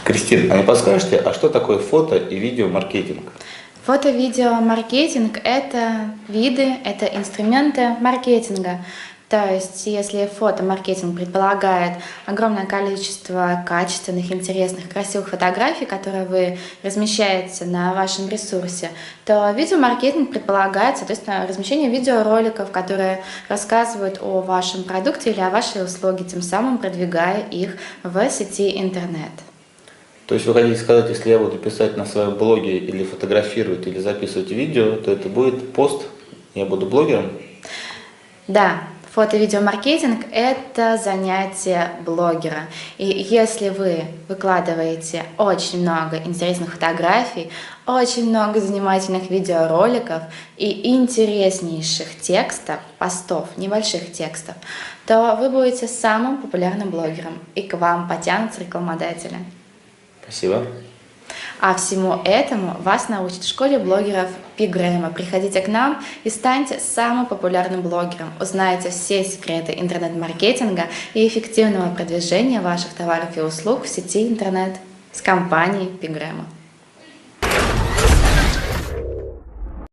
Кристина, а не подскажете, а что такое фото и видеомаркетинг? Фото-видео-маркетинг – это виды, это инструменты маркетинга. То есть, если фотомаркетинг предполагает огромное количество качественных, интересных, красивых фотографий, которые вы размещаете на вашем ресурсе, то видеомаркетинг предполагает, соответственно, размещение видеороликов, которые рассказывают о вашем продукте или о вашей услуге, тем самым продвигая их в сети интернет. То есть вы хотите сказать, если я буду писать на своем блоге или фотографировать, или записывать видео, то это будет пост, я буду блогером? Да, фото-видеомаркетинг – это занятие блогера. И если вы выкладываете очень много интересных фотографий, очень много занимательных видеороликов и интереснейших текстов, постов, небольших текстов, то вы будете самым популярным блогером, и к вам потянутся рекламодатели. Спасибо. А всему этому вас научат в школе блогеров Пигрэма. Приходите к нам и станьте самым популярным блогером. Узнайте все секреты интернет-маркетинга и эффективного продвижения ваших товаров и услуг в сети интернет с компанией Пигрэма.